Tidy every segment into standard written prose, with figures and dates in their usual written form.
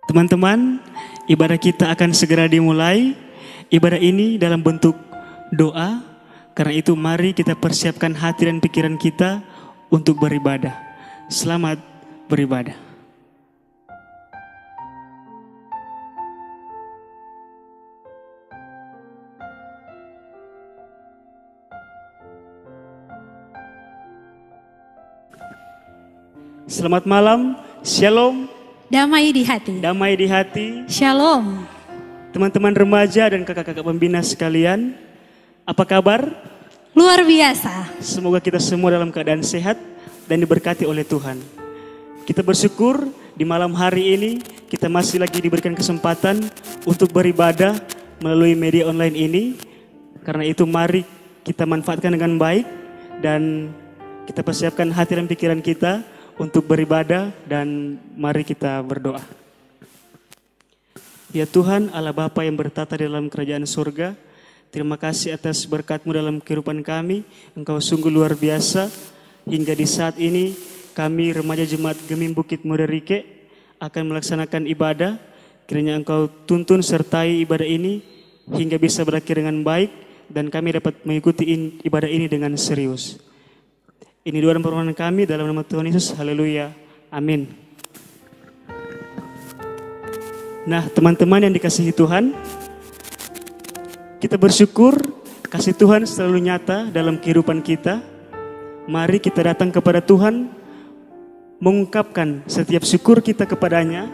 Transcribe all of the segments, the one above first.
Teman-teman, ibadah kita akan segera dimulai. Ibadah ini dalam bentuk doa. Karena itu mari kita persiapkan hati dan pikiran kita untuk beribadah. Selamat beribadah. Selamat malam, shalom. Damai di hati. Damai di hati. Shalom. Teman-teman remaja dan kakak-kakak pembina sekalian, apa kabar? Luar biasa. Semoga kita semua dalam keadaan sehat dan diberkati oleh Tuhan. Kita bersyukur di malam hari ini kita masih lagi diberikan kesempatan untuk beribadah melalui media online ini. Karena itu mari kita manfaatkan dengan baik dan kita persiapkan hati dan pikiran kita untuk beribadah dan mari kita berdoa. Ya Tuhan Allah Bapa yang bertata di dalam kerajaan surga, terima kasih atas berkat-Mu dalam kehidupan kami. Engkau sungguh luar biasa. Hingga di saat ini kami remaja Jemaat Gemim Bukit Mudarike akan melaksanakan ibadah. Kiranya Engkau tuntun sertai ibadah ini hingga bisa berakhir dengan baik dan kami dapat mengikuti ibadah ini dengan serius. Ini doa dan permohonan kami dalam nama Tuhan Yesus. Haleluya. Amin. Nah, teman-teman yang dikasihi Tuhan, kita bersyukur kasih Tuhan selalu nyata dalam kehidupan kita. Mari kita datang kepada Tuhan, mengungkapkan setiap syukur kita kepadanya,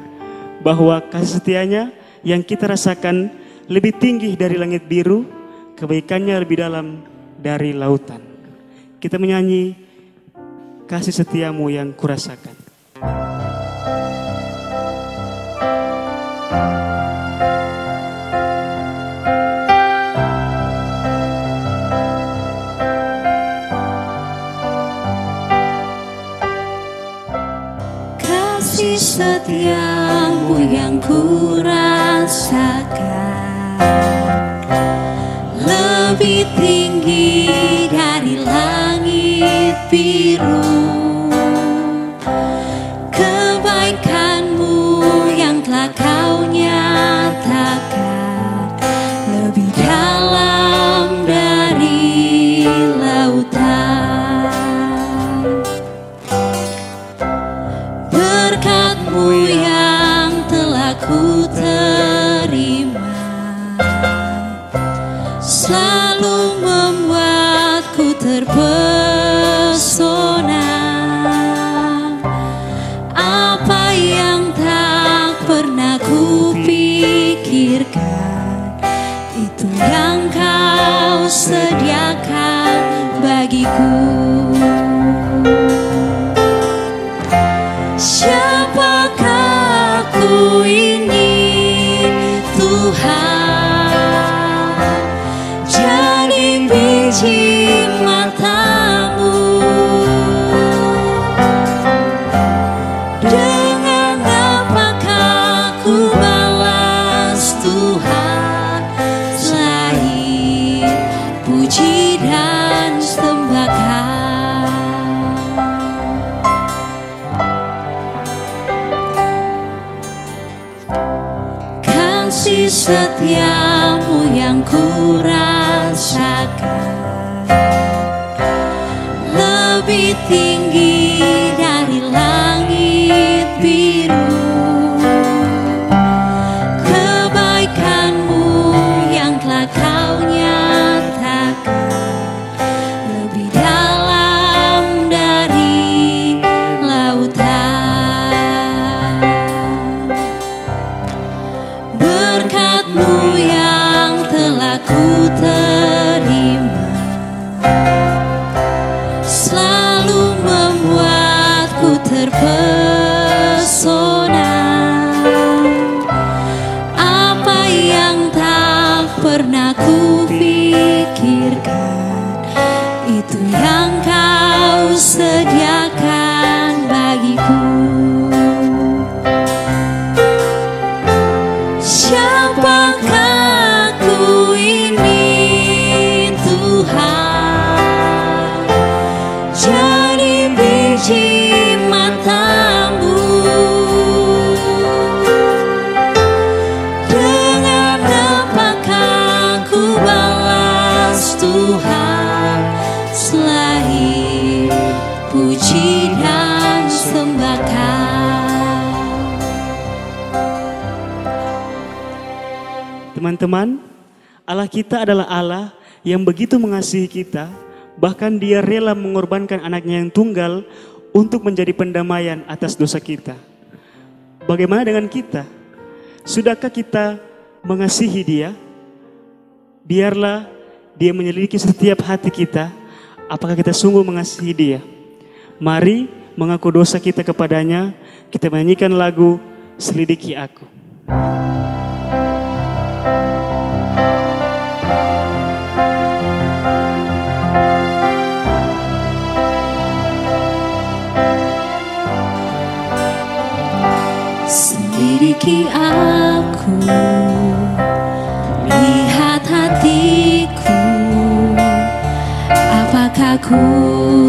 bahwa kasih setianya yang kita rasakan lebih tinggi dari langit biru, kebaikannya lebih dalam dari lautan. Kita menyanyi kasih setiamu yang kurasakan. Kasih setiamu yang kurasakan lebih tinggi dari langit biru. Kebaikanmu yang telah Kau nyatakan lebih dalam dari lautan. Berkat-Mu yang telah Ku terima selalu membuatku terpesona. Apa yang tak pernah ku pikirkan, itu yang Kau sediakan bagiku. Siapakah aku ini, Tuhan? Jadi biji mata-Mu. Dengan apakah ku balas Tuhan, selain puji dan sembahkan. Kasih setiamu yang kurasakan lebih tinggi dari langit biru. Kebaikanmu yang telah Kau nyatakan lebih dalam dari lautan. Berkat-Mu yang telah Ku terima selalu membuatku terpesona. Apa yang tak pernah ku pikirkan, itu yang Kau sediakan bagiku. Siapakah aku ini, Tuhan? Jadi biji mata-Mu. puji dan sembah Kau. Teman-teman, Allah kita adalah Allah yang begitu mengasihi kita, bahkan Dia rela mengorbankan anaknya yang tunggal untuk menjadi pendamaian atas dosa kita. Bagaimana dengan kita? Sudahkah kita mengasihi Dia? Biarlah Dia menyelidiki setiap hati kita, apakah kita sungguh mengasihi Dia. Mari mengaku dosa kita kepadanya, kita menyanyikan lagu Selidiki Aku. Selidiki aku, lihat hatiku, apakah ku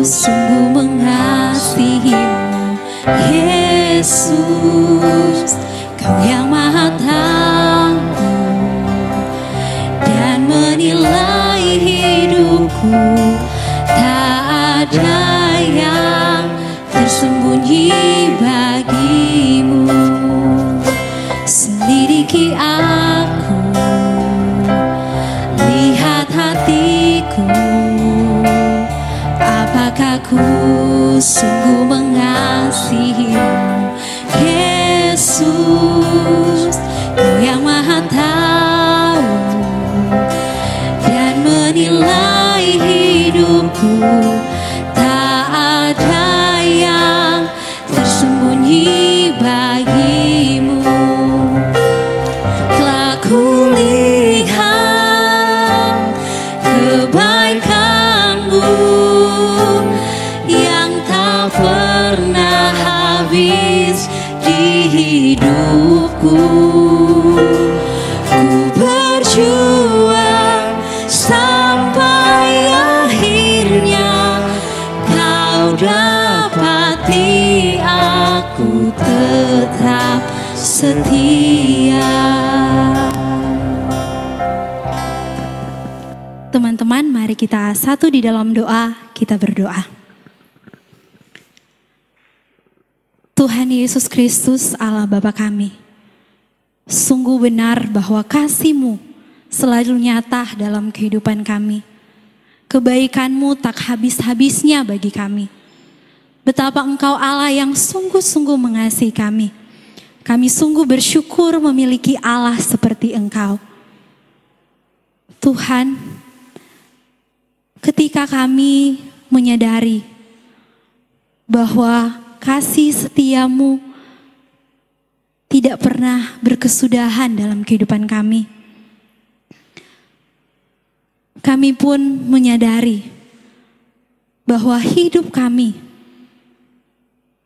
sungguh mengasihimu, Yesus. Kau yang Maha Tahu dan menilai hidupku, tak ada yang tersembunyi bagimu. Selidiki aku, lihat hatiku, apakah ku sungguh mengasihimu, Yesus. Kau yang Maha Tahu dan menilai hidupku, tak ada yang tersembunyi bagimu. Telah kulihat kebaikanmu yang tak pernah habis di hidupku. Ku berjuang sampai akhirnya Kau dapati aku tetap setia. Teman-teman, mari kita satu di dalam doa, kita berdoa. Tuhan Yesus Kristus, Allah Bapa kami, sungguh benar bahwa kasih-Mu selalu nyata dalam kehidupan kami. Kebaikan-Mu tak habis-habisnya bagi kami. Betapa Engkau Allah yang sungguh-sungguh mengasihi kami. Kami sungguh bersyukur memiliki Allah seperti Engkau. Tuhan, ketika kami menyadari bahwa kasih setia-Mu tidak pernah berkesudahan dalam kehidupan kami, kami pun menyadari bahwa hidup kami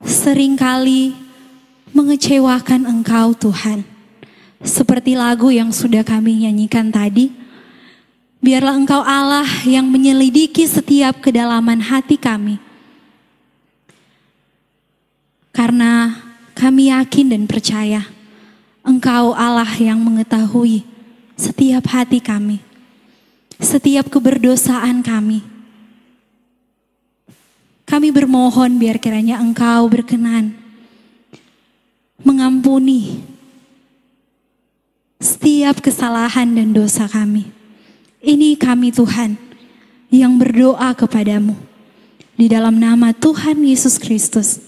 seringkali mengecewakan Engkau Tuhan. Seperti lagu yang sudah kami nyanyikan tadi, biarlah Engkau Allah yang menyelidiki setiap kedalaman hati kami. Karena kami yakin dan percaya Engkau Allah yang mengetahui setiap hati kami, setiap keberdosaan kami. Kami bermohon biar kiranya Engkau berkenan mengampuni setiap kesalahan dan dosa kami. Ini kami Tuhan yang berdoa kepadamu di dalam nama Tuhan Yesus Kristus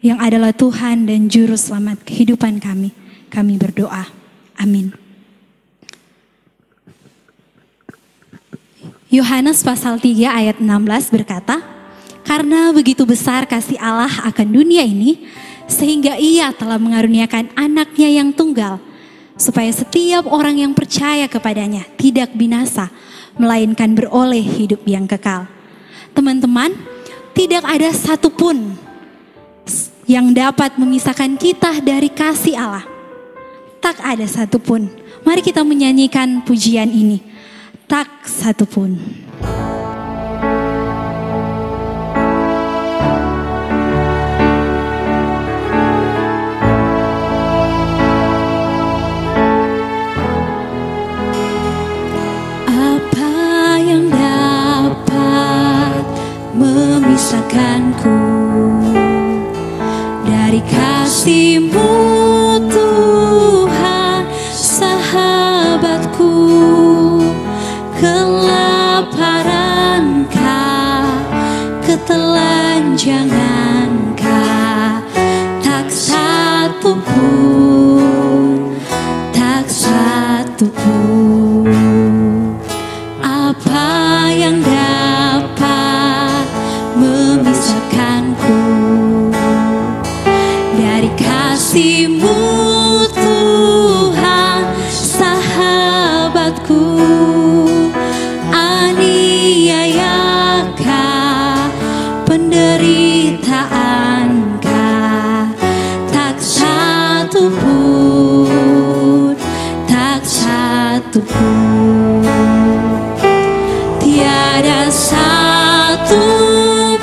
yang adalah Tuhan dan Juru Selamat kehidupan kami. Kami berdoa. Amin. Yohanes pasal 3 ayat 16 berkata, karena begitu besar kasih Allah akan dunia ini, sehingga Ia telah mengaruniakan anaknya yang tunggal, supaya setiap orang yang percaya kepadanya tidak binasa, melainkan beroleh hidup yang kekal. Teman-teman, tidak ada satupun yang dapat memisahkan kita dari kasih Allah. Tak ada satupun. Mari kita menyanyikan pujian ini. Tak satupun. Apa yang dapat memisahkanku dari kasih-Mu Tuhan, sahabatku. Kelaparankah, ketelanjangankah, tak satu pun, tak satu pun. Apa yang dapat memisahkanku dari kasih-Mu Tuhan, sahabatku? Aniayakah, penderitaankah, tak satu pun, tak satu pun. Tiada satu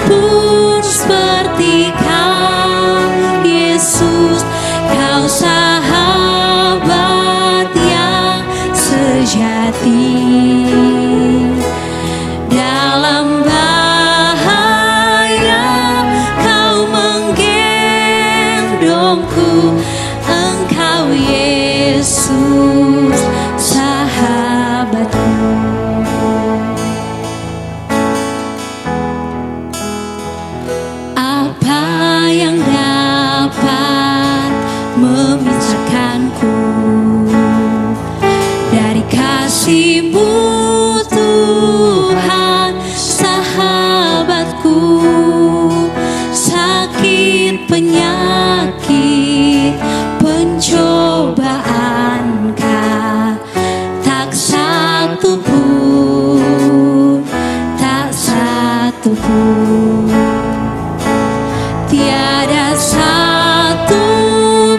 pun seperti Kau, Yesus. Kau sahabat yang sejati. Dalam bahaya Kau menggendongku. Engkau Yesus, sahabatku. Apa yang dapat memisahkanku dari kasih-Mu Tuhan, sahabatku? Sakit, penyakit, pencobaankah, tak satu pun, tak satu pun. Tiada satu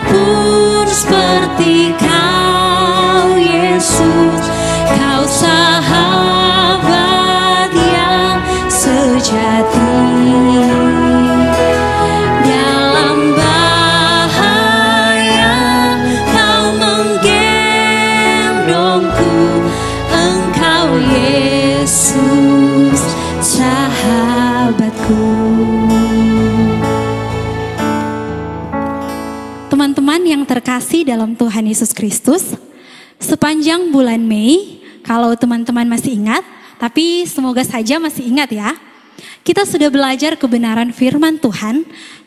pun seperti Kau, Yesus. Kau sahabat yang sejati. Dalam bahaya Kau menggendongku. Engkau Yesus, sahabatku. Teman-teman yang terkasih dalam Tuhan Yesus Kristus, sepanjang bulan Mei, kalau teman-teman masih ingat, tapi semoga saja masih ingat ya, kita sudah belajar kebenaran firman Tuhan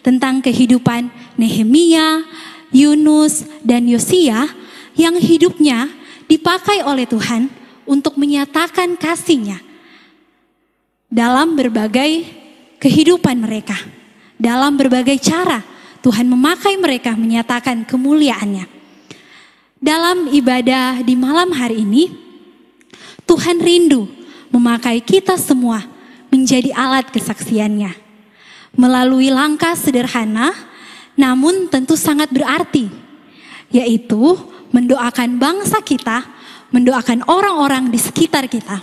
tentang kehidupan Nehemia, Yunus, dan Yosia yang hidupnya dipakai oleh Tuhan untuk menyatakan kasih-Nya dalam berbagai kehidupan mereka, dalam berbagai cara. Tuhan memakai mereka menyatakan kemuliaan-Nya. Dalam ibadah di malam hari ini, Tuhan rindu memakai kita semua menjadi alat kesaksian-Nya. Melalui langkah sederhana, namun tentu sangat berarti, yaitu mendoakan bangsa kita, mendoakan orang-orang di sekitar kita.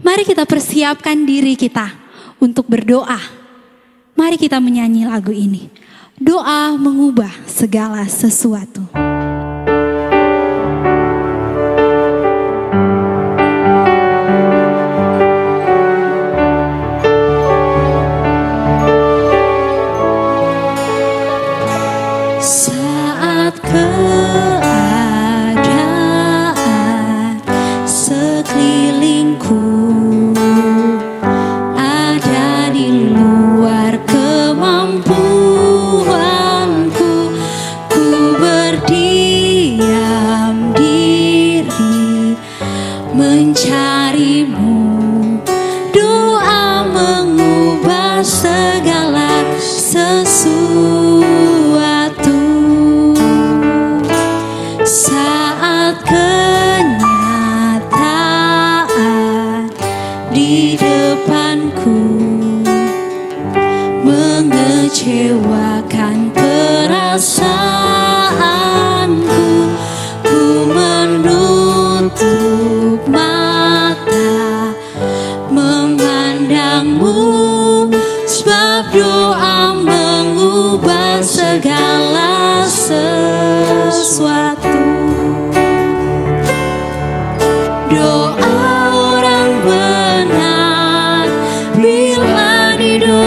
Mari kita persiapkan diri kita untuk berdoa. Mari kita menyanyi lagu ini. Doa mengubah segala sesuatu. Saat keadaan sekelilingku ada di luar kemampuanku, ku berdiam diri mencari-Mu. Doa mengubah segala sesuatu. Saat kenyataan di depanku mengecewakan perasaanku, ku menutup mata memandang-Mu, sebab doa mengubah segala sesuatu. Doa orang benar bila didoakan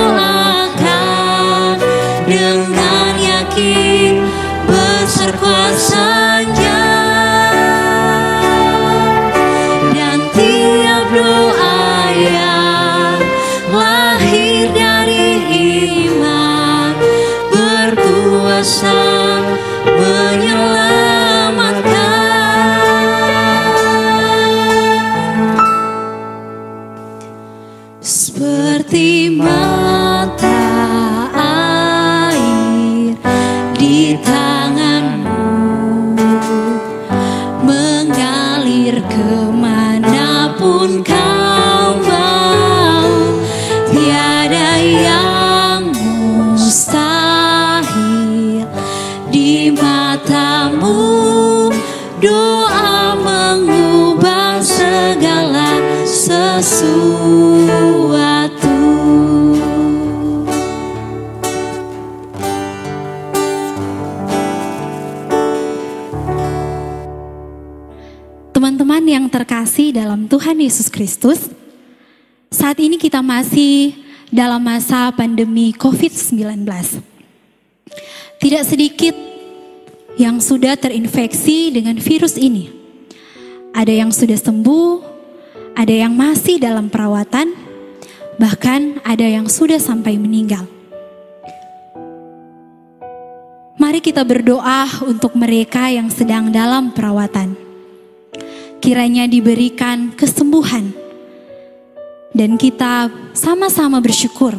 Doa mengubah segala sesuatu. Teman-teman yang terkasih dalam Tuhan Yesus Kristus, saat ini kita masih dalam masa pandemi COVID-19. Tidak sedikit yang sudah terinfeksi dengan virus ini. Ada yang sudah sembuh, ada yang masih dalam perawatan, bahkan ada yang sudah sampai meninggal. Mari kita berdoa untuk mereka yang sedang dalam perawatan. Kiranya diberikan kesembuhan. Dan kita sama-sama bersyukur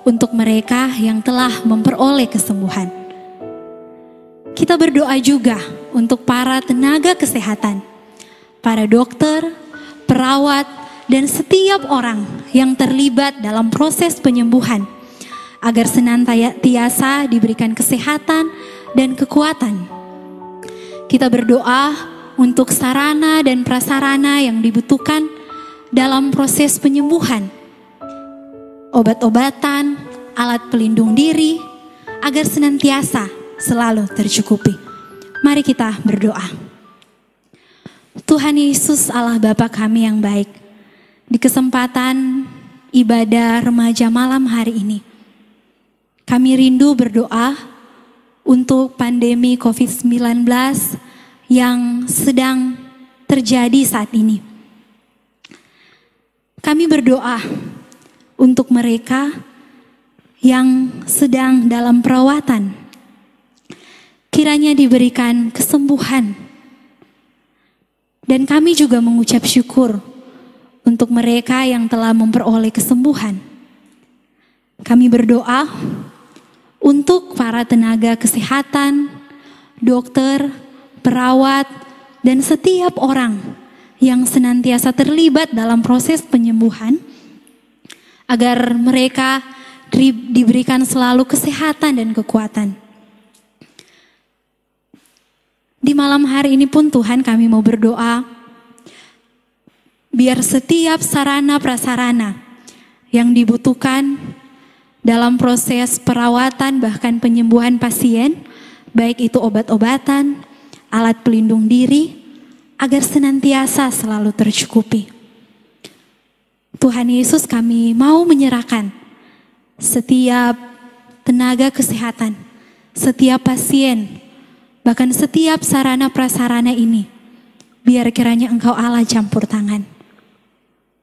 untuk mereka yang telah memperoleh kesembuhan. Kita berdoa juga untuk para tenaga kesehatan, para dokter, perawat, dan setiap orang yang terlibat dalam proses penyembuhan, agar senantiasa diberikan kesehatan dan kekuatan. Kita berdoa untuk sarana dan prasarana yang dibutuhkan dalam proses penyembuhan, obat-obatan, alat pelindung diri, agar senantiasa selalu tercukupi. Mari kita berdoa. Tuhan Yesus, Allah Bapa kami yang baik, di kesempatan ibadah remaja malam hari ini, kami rindu berdoa untuk pandemi COVID-19 yang sedang terjadi saat ini. Kami berdoa untuk mereka yang sedang dalam perawatan. Kiranya diberikan kesembuhan. Dan kami juga mengucap syukur untuk mereka yang telah memperoleh kesembuhan. Kami berdoa untuk para tenaga kesehatan, dokter, perawat, dan setiap orang yang senantiasa terlibat dalam proses penyembuhan, agar mereka diberikan selalu kesehatan dan kekuatan. Di malam hari ini pun Tuhan, kami mau berdoa biar setiap sarana prasarana yang dibutuhkan dalam proses perawatan bahkan penyembuhan pasien, baik itu obat-obatan, alat pelindung diri, agar senantiasa selalu tercukupi. Tuhan Yesus, kami mau menyerahkan setiap tenaga kesehatan, setiap pasien, bahkan setiap sarana prasarana ini, biar kiranya Engkau Allah campur tangan.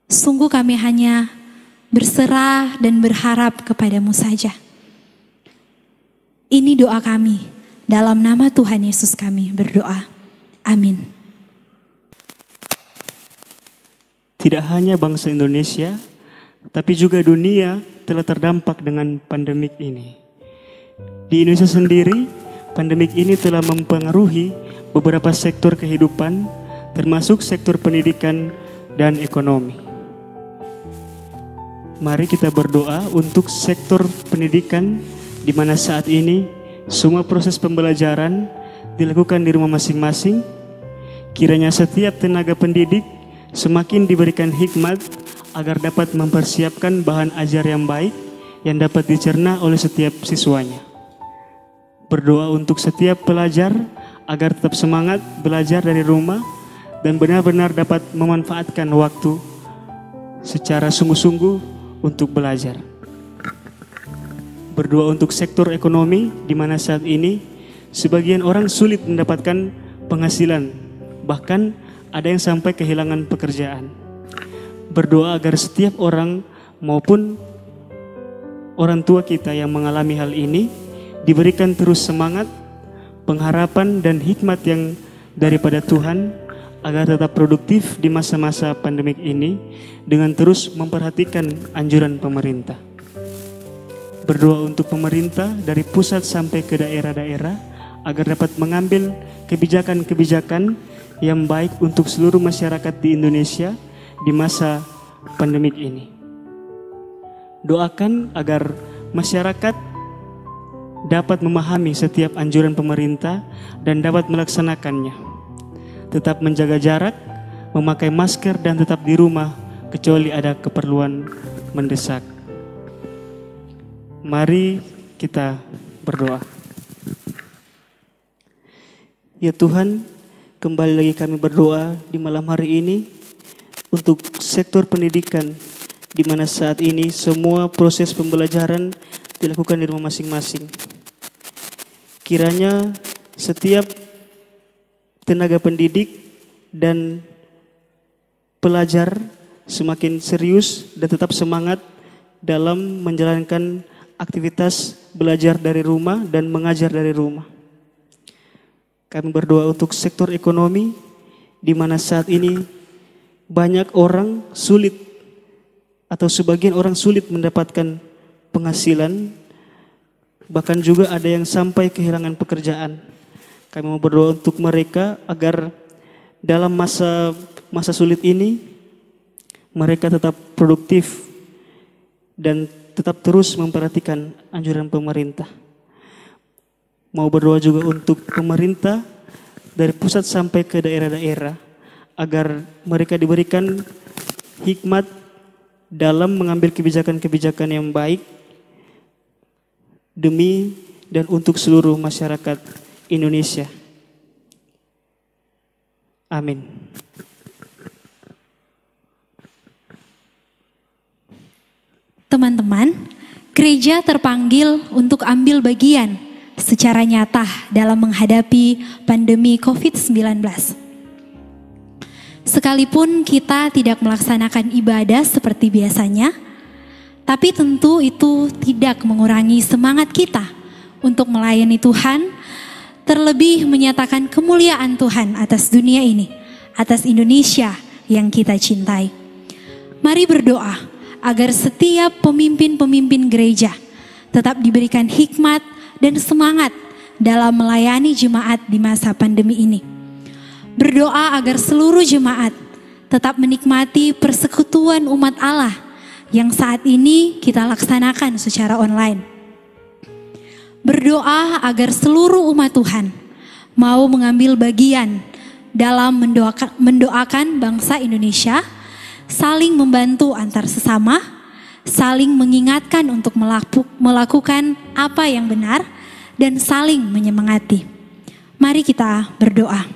Sungguh kami hanya berserah dan berharap kepadamu saja. Ini doa kami. Dalam nama Tuhan Yesus kami berdoa. Amin. Tidak hanya bangsa Indonesia, tapi juga dunia telah terdampak dengan pandemik ini. Di Indonesia sendiri, pandemik ini telah mempengaruhi beberapa sektor kehidupan, termasuk sektor pendidikan dan ekonomi. Mari kita berdoa untuk sektor pendidikan, di mana saat ini semua proses pembelajaran dilakukan di rumah masing-masing. Kiranya setiap tenaga pendidik semakin diberikan hikmat agar dapat mempersiapkan bahan ajar yang baik yang dapat dicerna oleh setiap siswanya. Berdoa untuk setiap pelajar agar tetap semangat belajar dari rumah dan benar-benar dapat memanfaatkan waktu secara sungguh-sungguh untuk belajar. Berdoa untuk sektor ekonomi, di mana saat ini sebagian orang sulit mendapatkan penghasilan, bahkan ada yang sampai kehilangan pekerjaan. Berdoa agar setiap orang maupun orang tua kita yang mengalami hal ini diberikan terus semangat, pengharapan dan hikmat yang daripada Tuhan, agar tetap produktif di masa-masa pandemik ini dengan terus memperhatikan anjuran pemerintah. Berdoa untuk pemerintah dari pusat sampai ke daerah-daerah agar dapat mengambil kebijakan-kebijakan yang baik untuk seluruh masyarakat di Indonesia di masa pandemik ini. Doakan agar masyarakat dapat memahami setiap anjuran pemerintah dan dapat melaksanakannya. tetap menjaga jarak, memakai masker, dan tetap di rumah kecuali ada keperluan mendesak. Mari kita berdoa. Ya Tuhan, kembali lagi kami berdoa di malam hari ini untuk sektor pendidikan, di mana saat ini semua proses pembelajaran dilakukan di rumah masing-masing. Kiranya setiap tenaga pendidik dan pelajar semakin serius dan tetap semangat dalam menjalankan aktivitas belajar dari rumah dan mengajar dari rumah. Kami berdoa untuk sektor ekonomi, di mana saat ini banyak orang sulit atau sebagian orang sulit mendapatkan penghasilan, bahkan juga ada yang sampai kehilangan pekerjaan. Kami mau berdoa untuk mereka agar dalam masa sulit ini mereka tetap produktif dan tetap terus memperhatikan anjuran pemerintah. Mau berdoa juga untuk pemerintah dari pusat sampai ke daerah-daerah agar mereka diberikan hikmat dalam mengambil kebijakan-kebijakan yang baik demi dan untuk seluruh masyarakat Indonesia. Amin. Teman-teman, gereja terpanggil untuk ambil bagian secara nyata dalam menghadapi pandemi COVID-19. Sekalipun kita tidak melaksanakan ibadah seperti biasanya, tapi tentu itu tidak mengurangi semangat kita untuk melayani Tuhan, terlebih menyatakan kemuliaan Tuhan atas dunia ini, atas Indonesia yang kita cintai. Mari berdoa agar setiap pemimpin-pemimpin gereja tetap diberikan hikmat dan semangat dalam melayani jemaat di masa pandemi ini. Berdoa agar seluruh jemaat tetap menikmati persekutuan umat Allah yang saat ini kita laksanakan secara online. Berdoa agar seluruh umat Tuhan mau mengambil bagian dalam mendoakan bangsa Indonesia, saling membantu antar sesama, saling mengingatkan untuk melakukan apa yang benar, dan saling menyemangati. Mari kita berdoa.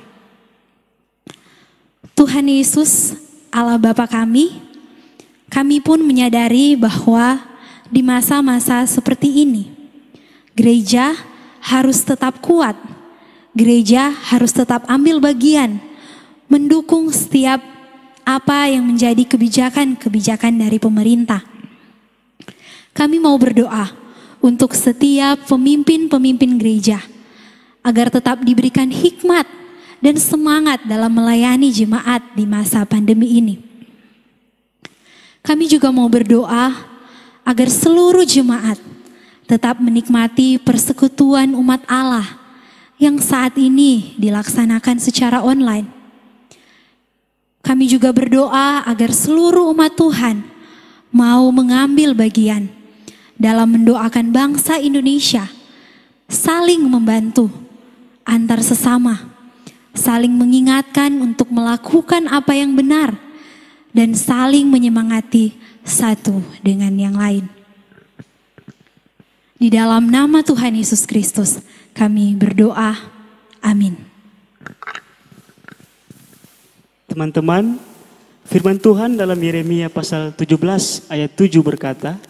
Tuhan Yesus, Allah Bapa kami pun menyadari bahwa di masa-masa seperti ini, gereja harus tetap kuat, gereja harus tetap ambil bagian, mendukung setiap apa yang menjadi kebijakan-kebijakan dari pemerintah. Kami mau berdoa untuk setiap pemimpin-pemimpin gereja agar tetap diberikan hikmat dan semangat dalam melayani jemaat di masa pandemi ini. Kami juga mau berdoa agar seluruh jemaat tetap menikmati persekutuan umat Allah yang saat ini dilaksanakan secara online. Kami juga berdoa agar seluruh umat Tuhan mau mengambil bagian dalam mendoakan bangsa Indonesia, saling membantu antar sesama, saling mengingatkan untuk melakukan apa yang benar, dan saling menyemangati satu dengan yang lain. Di dalam nama Tuhan Yesus Kristus kami berdoa. Amin. Teman-teman, firman Tuhan dalam Yeremia pasal 17 ayat 7 berkata,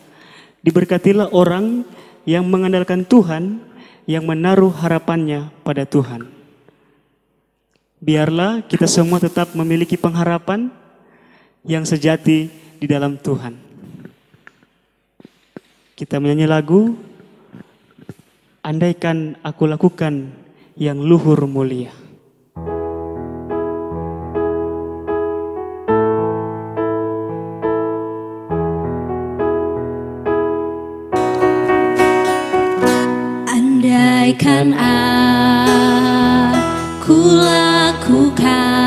"Diberkatilah orang yang mengandalkan Tuhan, yang menaruh harapannya pada Tuhan." Biarlah kita semua tetap memiliki pengharapan yang sejati di dalam Tuhan. Kita menyanyi lagu, "Andaikan aku lakukan yang luhur mulia." Andaikan aku lakukan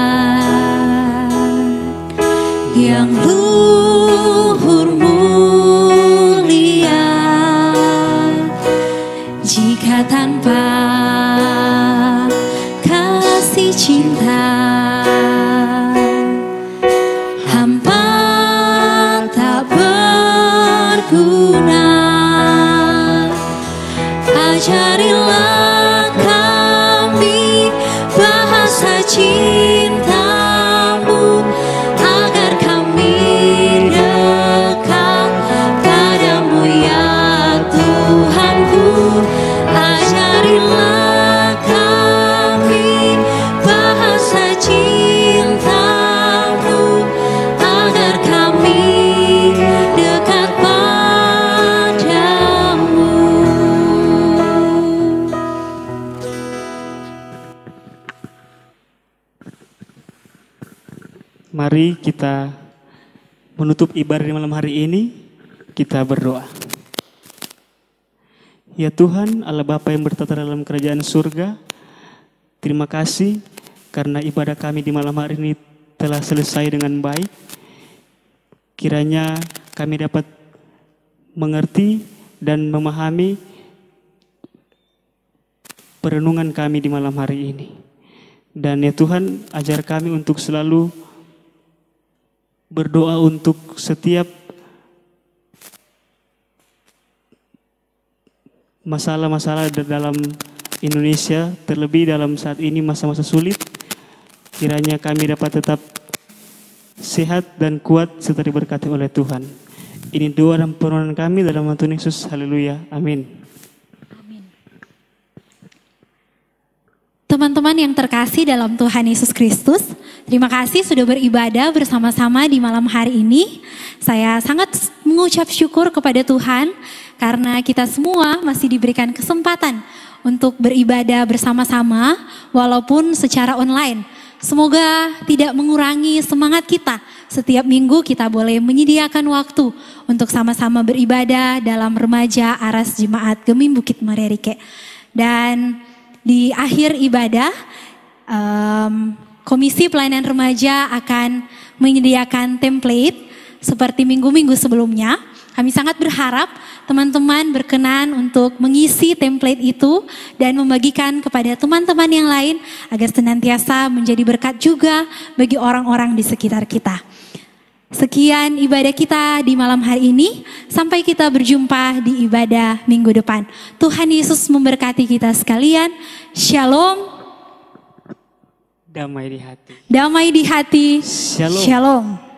yang luhur mulia, jika tanpa kasih cinta Ajarilah kami bahasa cinta-Mu, agar kami dekat padamu ya Tuhanku. Ajarilah kami bahasa cinta-Mu, agar kami dekat padamu. Mari kita menutup ibadah di malam hari ini, kita berdoa. Ya Tuhan, Allah Bapa yang bertata dalam kerajaan surga, terima kasih karena ibadah kami di malam hari ini telah selesai dengan baik. Kiranya kami dapat mengerti dan memahami perenungan kami di malam hari ini. Dan ya Tuhan, ajar kami untuk selalu berdoa untuk setiap masalah-masalah dalam Indonesia, terlebih dalam saat ini masa-masa sulit. Kiranya kami dapat tetap sehat dan kuat serta diberkati oleh Tuhan. Ini doa dan permohonan kami dalam nama Tuhan Yesus. Haleluya. Amin. Teman-teman yang terkasih dalam Tuhan Yesus Kristus, terima kasih sudah beribadah bersama-sama di malam hari ini. Saya sangat mengucap syukur kepada Tuhan karena kita semua masih diberikan kesempatan untuk beribadah bersama-sama walaupun secara online. Semoga tidak mengurangi semangat kita. Setiap minggu kita boleh menyediakan waktu untuk sama-sama beribadah dalam remaja Aras Jemaat Gemim Bukit Marerike. Dan di akhir ibadah, Komisi Pelayanan Remaja akan menyediakan template seperti minggu-minggu sebelumnya. Kami sangat berharap teman-teman berkenan untuk mengisi template itu dan membagikan kepada teman-teman yang lain agar senantiasa menjadi berkat juga bagi orang-orang di sekitar kita. Sekian ibadah kita di malam hari ini. Sampai kita berjumpa di ibadah minggu depan. Tuhan Yesus memberkati kita sekalian. Shalom. Damai di hati. Damai di hati. Shalom. Shalom.